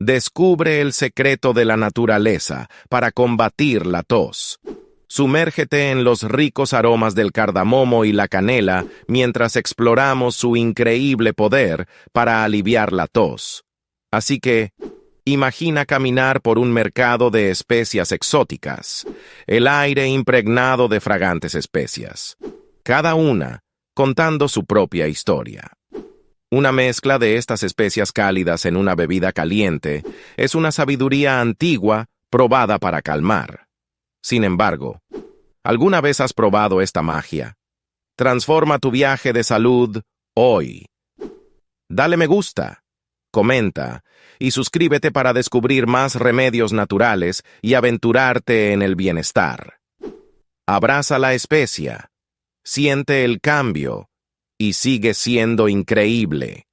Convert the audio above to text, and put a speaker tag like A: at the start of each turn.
A: Descubre el secreto de la naturaleza para combatir la tos. Sumérgete en los ricos aromas del cardamomo y la canela mientras exploramos su increíble poder para aliviar la tos. Así que, imagina caminar por un mercado de especias exóticas, el aire impregnado de fragantes especias, cada una contando su propia historia. Una mezcla de estas especias cálidas en una bebida caliente es una sabiduría antigua probada para calmar. Sin embargo, ¿alguna vez has probado esta magia? Transforma tu viaje de salud hoy. Dale me gusta, comenta y suscríbete para descubrir más remedios naturales y aventurarte en el bienestar. Abraza la especia, siente el cambio y sigue siendo increíble.